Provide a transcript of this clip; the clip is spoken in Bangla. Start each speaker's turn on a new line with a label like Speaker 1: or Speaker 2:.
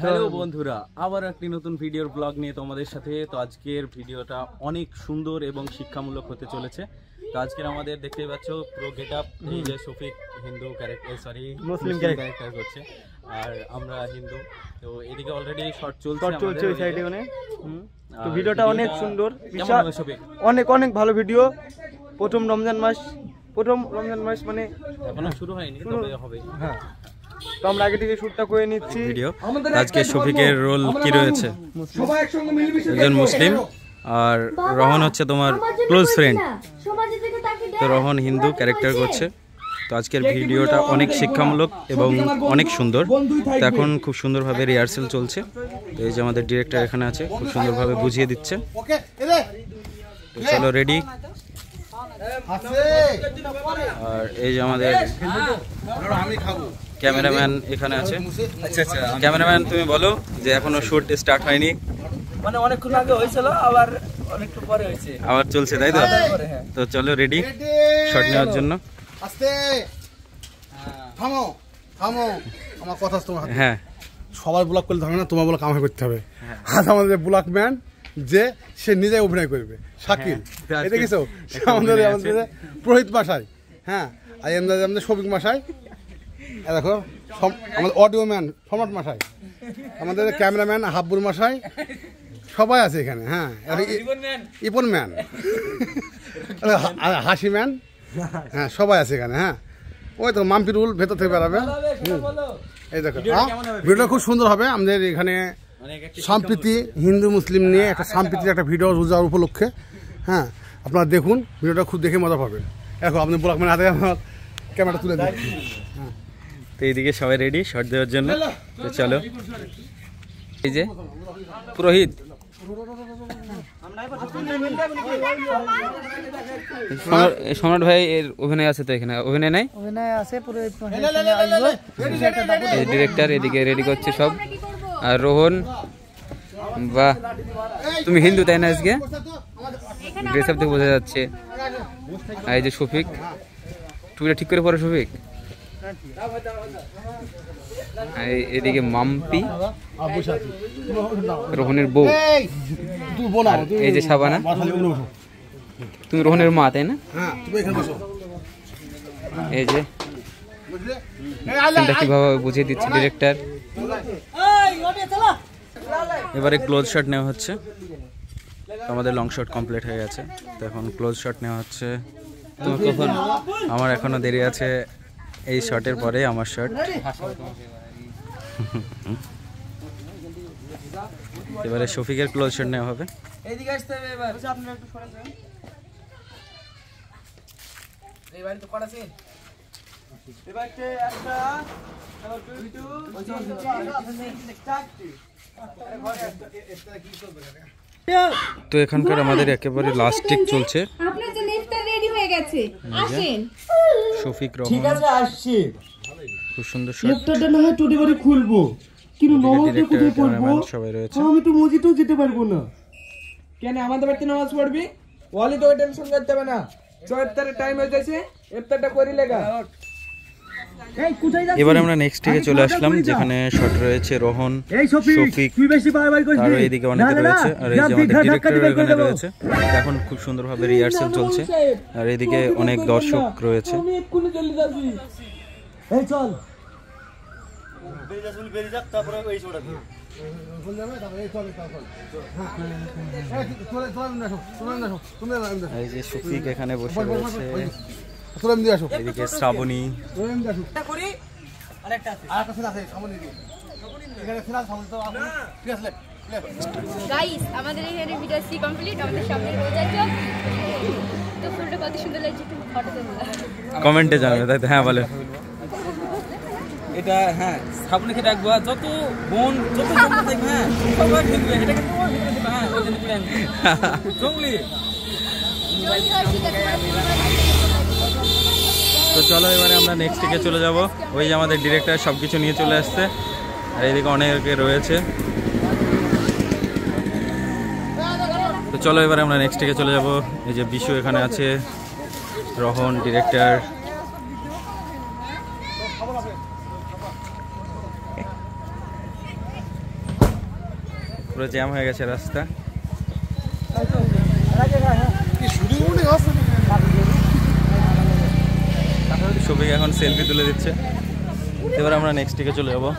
Speaker 1: হ্যালো বন্ধুরা, আবার একটি নতুন ভিডিওর ব্লগ নিয়ে তোমাদের সাথে। তো আজকের ভিডিওটা অনেক সুন্দর এবং শিক্ষামূলক হতে চলেছে। তো আজকের আমাদের দেখতেই পাচ্ছ পুরো গেট আপ, এই যে শফিক হিন্দু ক্যারেক্টার, সরি মুসলিম ক্যারেক্টার করছে, আর আমরা হিন্দু। তো এদিকে অলরেডি শর্ট চলছে ওই সাইডে অনেক। তো ভিডিওটা অনেক সুন্দর, অনেক অনেক ভালো ভিডিও। প্রথম রমজান মাস মানে এখনো শুরু হয়নি, তবে হবে। হ্যাঁ, তো আমরা আগে থেকে শুটটা করে নিচ্ছি ভিডিও। আজকে শফিকের রোল কি রয়েছে? একজন মুসলিম, আর রহন হচ্ছে তোমার ক্লোজ ফ্রেন্ড। তো রহন হিন্দু ক্যারেক্টার করছে। তো আজকের ভিডিওটা অনেক শিক্ষামূলক এবং অনেক সুন্দর। তো এখন খুব সুন্দরভাবে রিহার্সেল চলছে। তো এই যে আমাদের ডিরেক্টর এখানে আছে, খুব সুন্দরভাবে বুঝিয়ে দিচ্ছে। তো চলো রেডি। আর এই যে আমাদের ক্যামেরাম্যান এখানে আছে। ক্যামেরাম্যান, তুমি বলো যে এখনো শুট স্টার্ট হয়নি?
Speaker 2: মানে অনেকক্ষণ আগে হয়েছিল, আবার অনেকটু পরে হয়েছে,
Speaker 1: আবার চলছে, তাই তো? তো চলো রেডি শট নেওয়ার জন্য।
Speaker 3: আস্তে থামো থামো, আমার কথা তোমার।
Speaker 1: হ্যাঁ,
Speaker 3: সবার ব্লগ করলে হবে না, তোমার ব্লগ আমাকে করতে হবে। আজ আমাদের ব্লগ ম্যান যে সে নিজে অভিনয় করবে, শাকিল। এটা কিছু আমাদের পুরোহিত মাসায়, হ্যাঁ, আর আমাদের শফিক মাসায়, দেখো আমাদের অডিও ম্যান সম্রাট মাসায়, আমাদের ক্যামেরাম্যান হাব্বুর মাসায়, সবাই আছে এখানে। হ্যাঁ, ইপন ম্যান, হাসি ম্যান, হ্যাঁ, সবাই আছে এখানে। হ্যাঁ, ওই তো মাম্পিরুল ভেতর থেকে বেড়াবে। এই দেখো ভিডিওটা খুব সুন্দর হবে। আমাদের এখানে সম্প্রীতি হিন্দু মুসলিম নিয়ে একটা সম্প্রীতির একটা ভিডিও রোজার উপলক্ষে। হ্যাঁ, আপনারা দেখুন ভিডিওটা, খুব দেখে মজা পাবেন। এখন আপনি ব্লগ ম্যান হাতে আমার ক্যামেরাটা তুলে দিন। হ্যাঁ,
Speaker 1: তো এইদিকে সবাই রেডি শট দেওয়ার জন্য। তো চলো, এই যে পুরোহিত সম্রাট ভাই এর অভিনয় আছে, তো এখানে অভিনয় নাই,
Speaker 2: অভিনয় আছে পুরোহিত
Speaker 1: ডিরেক্টর এদিকে রেডি করছে সব। আর রোহন, বাহ, তুমি হিন্দু তাই না? আজকে ড্রেস আপ দেখে বোঝা যাচ্ছে। আর এই যে শফিক, টুপিটা ঠিক করে পরে শফিক। এদিকে মাম্পি, রোহনের বউ। এই যে শাবানা, তুমি রোহনের মা তাই না? এই যে কিভাবে বুঝিয়ে দিচ্ছে ডিরেক্টর। এবারে ক্লোজ শট নেওয়া হচ্ছে। আমাদের লং শট কমপ্লিট হয়ে গেছে, তো এখন ক্লোজ শট নেওয়া হচ্ছে। তো কখন? আমার এখনো দেরি আছে, এই শটের পরে আমার শট। এবারে শফিকের ক্লোজ শট নেওয়া হবে।
Speaker 2: এইদিকে আসতে হবে এবার। আপনি একটু সরে যান। এই বাড়ি তো করা সিন। এবারে একটা দুইটো
Speaker 1: তো এখানকার আমাদের একেবারে লাস্ট টিক চলছে।
Speaker 4: আপনার জন্য ইফতার রেডি হয়ে গেছে, আসেন।
Speaker 1: শফিক রহমান,
Speaker 5: ঠিক আছে আসছি।
Speaker 1: খুব সুন্দর শট।
Speaker 5: ইফতারটা না হয় টুটি করে খুলবো, কিন্তু নামাজে কোথায় পড়বো?
Speaker 1: সবাই রয়েছে।
Speaker 5: আমি তো মসজিদেও যেতে পারবো না।
Speaker 2: কেন আমাদের বাড়িতে নামাজ পড়বি? ওয়ালি তো টেনশন করতে হবে না, ইফতারের টাইম হয়ে যাচ্ছে, ইফতারটা করি লেগা।
Speaker 5: এই কোথায় যাচ্ছিস?
Speaker 1: এবারে আমরা নেক্সট টিকে চলে আসলাম, যেখানে শট রয়েছে রোহন, শফিক,
Speaker 5: তুই বেশি বারবার করিস।
Speaker 1: আর এইদিকে অনেকে রয়েছে, আর এই যে আমাদের ডিরেক্টর এখানে রয়েছে। এখন খুব সুন্দরভাবে রিহার্সেল চলছে, আর এইদিকে অনেক দর্শক রয়েছে।
Speaker 2: আমি এক্ষুনি চলে যাচ্ছি।
Speaker 5: এই চল।
Speaker 1: এই যে শফিক এখানে বসে রয়েছে, এদিকে শ্রাবণী।
Speaker 4: গাইস, আমাদের এখানে ভিডিও সি কমপ্লিট। আমাদের সামনে রোজা চল, তো ফুলটা কত সুন্দর লাগছে, একটু ফটো তুললাম।
Speaker 1: কমেন্টে জানাবে, তাই তো? হ্যাঁ বলে।
Speaker 2: এটা হ্যাঁ সাবুনকে রাখবো, যত বোন যত জঙ্গল থাকবে, হ্যাঁ সবাই ঢুকবে। এটা কিন্তু তোমার ভিতরে দিবা। হ্যাঁ, ওই জন্য প্ল্যান জঙ্গলি।
Speaker 1: তো চলো এবারে আমরা নেক্সট টিকে চলে যাব। ওই যে আমাদের ডিরেক্টর সবকিছু নিয়ে চলে আসছে, আর এইদিকে অনেকে রয়েছে। তো চলো এবারে আমরা নেক্সট টিকে চলে যাব। এই যে বিশু এখানে আছে, রহন ডিরেক্টর, পুরো জ্যাম হয়ে গেছে রাস্তা। সবাই এখন সেলফি তুলে দিচ্ছে। এবার আমরা নেক্সট দিকে চলে যাবো।